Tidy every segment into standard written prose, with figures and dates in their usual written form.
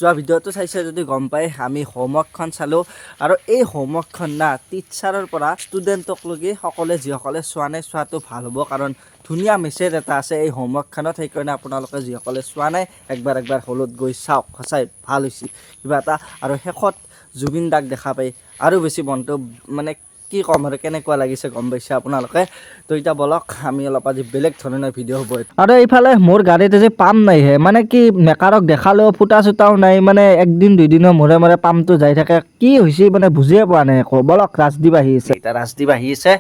যোৱা ভিডিঅ'টো চাইছে যদি গম পাই আমি হোমৱৰ্কখন চালোঁ আৰু এই হোমৱৰ্কখন না টিচাৰৰ পৰা ষ্টুডেণ্টক লগি সকলে যিসকলে চোৱা নাই চোৱাটো ভাল হ'ব কাৰণ ধুনীয়া মেছেজ এটা আছে এই হোমৱৰ্কখনত সেইকাৰণে আপোনালোকে যিসকলে চোৱা নাই একবাৰ হলত গৈ চাওক সঁচাই ভাল হৈছে কিবা এটা আৰু শেষত জুবিন দাক দেখা পাই আৰু বেছি মনটো মানে কি কম আৰু কেনেকুৱা লাগিছে গম পাইছে আপোনালোকে তো এতিয়া বলক আমি অলপ আজি বেলেগ ধৰণৰ ভিডিঅ' হ'ব আৰু এইফালে মোৰ গাড়ীত যে পাম্প নাইহে মানে কি মেকাৰক দেখালেও ফুটা চুটাও নাই মানে একদিন দুইদিনৰ মূৰে মূৰে পাম্পটো যাই থাকে কি হৈছে মানে বুজিয়ে পোৱা নাই একো বলক ৰাজদ্বীপ আহি আছে এতিয়া ৰাজদ্বীপ আহি আছে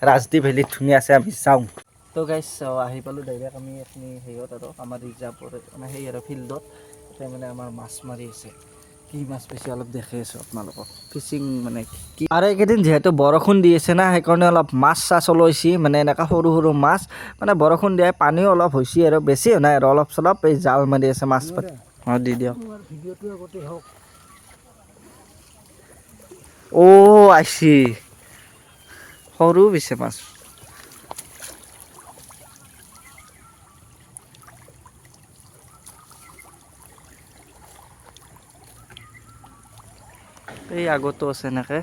ৰাজদ্বীপ ভেলীত ধুনীয়া আছে আমি চাওঁ তো গাইছ আহি পালোঁ ডাইৰেক্ট আমি এইখিনি হেৰিত আৰু আমাৰ ৰিজাৰ্ভৰ মানে সেই আৰু ফিল্ডত তাতে মানে আমাৰ মাছ মাৰি আছে কি মাছ পাইছে অলপ দেখি আছোঁ আপোনালোকক ফিচিং মানে কি আৰু এইকেইদিন যিহেতু বৰষুণ দি আছে না সেইকাৰণে অলপ মাছ চাছ ওলাইছে মানে এনেকুৱা সৰু সৰু মাছ মানে বৰষুণ দিয়াই পানীও অলপ হৈছে আৰু বেছি নাই আৰু অলপ চলপ এই জাল মাৰি আছে মাছ পাতি অঁ দি দিয়ক অ' আইছি সৰু পিছে মাছ এই আগতো আছে এনেকৈ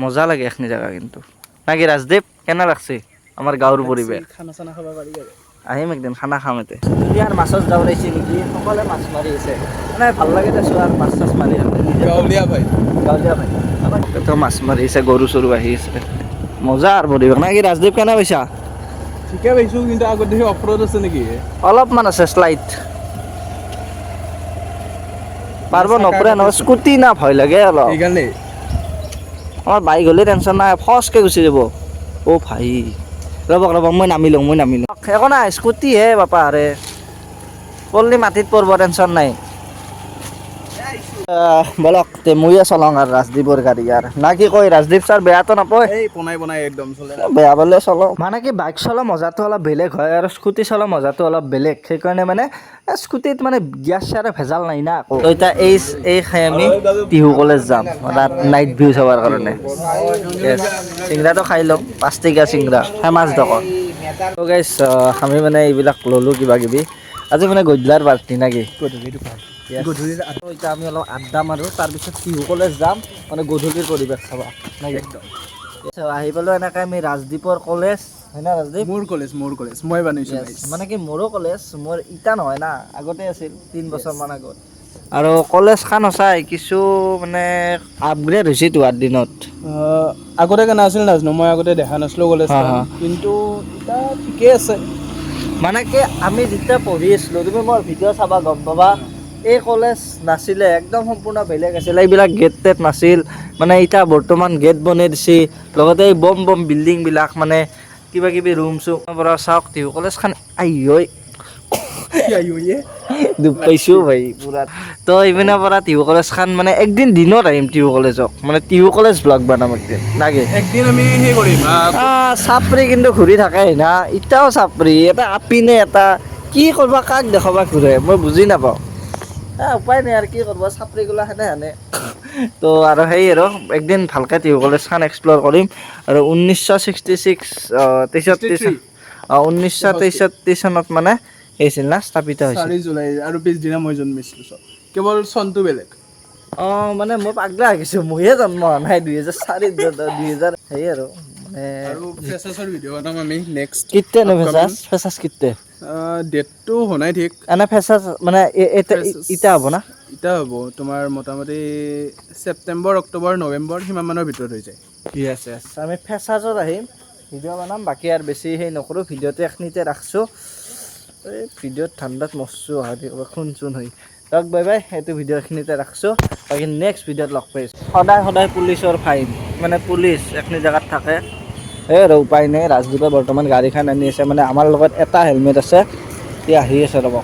মজা লাগে এইখিনি জেগা কিন্তু নাকি ৰাজদ্বীপ কেনে লাগছে আমাৰ গাঁৱৰ পৰিৱেশ খানা চানা খাব পাৰি আৰু আহিম একদিন খানা খাম এতে ইয়াৰ মাছত যাব লাগিছে নেকি সকলোৱে মাছ মাৰি আছে মানে ভাল লাগে দেচোন আৰু মাছ চাছ মাৰি গাঁৱলীয়া ভাই তো মাছ মাৰি আছে গৰু চৰু আহি আছে মজা আৰু পৰিৱেশ নাকি ৰাজদ্বীপ কেনে পাইছা ঠিকে পাইছোঁ কিন্তু আগত দেখি অফ ৰোড আছে নেকি অলপমান আছে শ্লাইড পাৰব নপৰে না স্কুটি না ভয় লাগে অলপ এইকাৰণে আমার বাইক হলে টেনশন নাই ফসকে গুচি যাব ও ভাই রব মই নামি লওঁ একো নাই স্কুটি হে বাপা আরে পড়লি মাটিত পড়ব টেনশন নাই বলক তে মইয়ে চলাওঁ আৰু ৰাজদ্বীপৰ গাড়ী আৰু না কি কয় ৰাজদ্বীপ ছাৰ বেয়াটো নাপায় এই বনাই একদম চলে বেয়া পালে চলাওঁ মানে কি বাইক চলোৱা মজাটো অলপ বেলেগ হয় আৰু স্কুটি চলোৱা মজাটো অলপ বেলেগ সেইকাৰণে মানে স্কুটিত মানে গিয়াৰ চিয়াৰ ভেজাল নাই না আকৌ তো এতিয়া এই খাই আমি টিহু কলেজ যাম তাত নাইট ভিউ চাবৰ কাৰণে চিংৰাটো খাই ল'ম 5 টকীয়া চিংৰা ফেমাছ দোকান তো গাইছ আমি মানে এইবিলাক ল'লোঁ কিবা কিবি আজি মানে গধূলাৰ পাৰ্টি নাকি এতিয়া আমি অলপ আড্ডা মাৰোঁ তাৰপিছত টিহু কলেজ যাম মানে গধূলিৰ পৰিৱেশ চাবা নাকি আহি পালোঁ এনেকৈ আমি ৰাজদ্বীপৰ কলেজ হয় না ৰাজদ্বীপ মোৰ কলেজ মই বনাইছোঁ মানে কি মোৰো কলেজ মোৰ ইটা নহয় না আগতে আছিল 3 বছৰমান আগত আৰু কলেজখন সঁচাই কিছু মানে আপগ্ৰেড হৈছে তোৰ দিনত আগতে কেনে আছিল নাজানো মই আগতে দেখা নাছিলোঁ কলেজখন কিন্তু এতিয়া ঠিকে আছে মানে কি আমি যেতিয়া পঢ়ি আছিলোঁ তুমি মোৰ ভিডিঅ' চাবা গম পাবা এই কলেজ নাছিলে একদম সম্পূৰ্ণ বেলেগ আছিল এইবিলাক গেট টেট নাছিল মানে এতিয়া বৰ্তমান গেট বনাই দিছে লগতে এই বম বিল্ডিংবিলাক মানে কিবা কিবি ৰুম চুম পৰা চাওক টিহু কলেজখন দুখ পাইছোঁ ভাই পুৰা তো ইপিনৰ পৰা টিহু কলেজখন মানে একদিন দিনত আহিম টিহু কলেজক মানে টিহু কলেজ ব্লগ বনাম একদিন লাগে একদিন আমি সেই কৰিম চাপৰি কিন্তু ঘূৰি থাকে না এতিয়াও চাপৰি এটা আপিনে এটা কি কৰবা কাক দেখাবা ঘূৰে মই বুজি নাপাওঁ উপায় নাই আৰু কি কৰিব চাপৰিগোলা সেনে তো আৰু সেই আৰু একদিন ভালকৈ টিহু কলেজখন এক্সপ্ল'ৰ কৰিম আৰু 1963 চনত মানে হৈছিল না স্থাপিত হৈছিল 4 জুলাই আৰু পিছদিনা মই জন্মিছিলোঁ কেৱল চনটো বেলেগ মানে মই পাগলা আহিছোঁ মইহে জন্ম হোৱা নাই 2004 সেই আৰু মানে আৰু ফ্ৰেছাছৰ ভিডিঅ' বনাম আমি নেক্সট কিতে নো ফেচাছ কিতে ডেটটো হোৱা নাই ঠিক এনে ফেচাছ মানে ইটা হ'ব না ইটা হ'ব তোমাৰ মোটামুটি ছেপ্টেম্বৰ অক্টোবৰ নৱেম্বৰ সিমানমানৰ ভিতৰত হৈ যায় য়েছ আমি ফেচাছত আহিম ভিডিঅ' বনাম বাকী আৰু বেছি সেই নকৰোঁ ভিডিঅ'টো এখিনিতে ৰাখছোঁ এই ভিডিঅ'ত ঠাণ্ডাত মৰছোঁ খুন চুন হৈ তাক বাই এইটো ভিডিঅ' এখিনিতে ৰাখছোঁ বাকী নেক্সট ভিডিঅ'ত লগ পাইছোঁ সদায় পুলিচৰ ফাইন মানে পুলিচ এখিনি জেগাত থাকে এই আৰু উপায় নাই ৰাজদ্বীপে বৰ্তমান গাড়ীখন আনি আছে মানে আমাৰ লগত এটা হেলমেট আছে সি আহি আছে ৰ'ব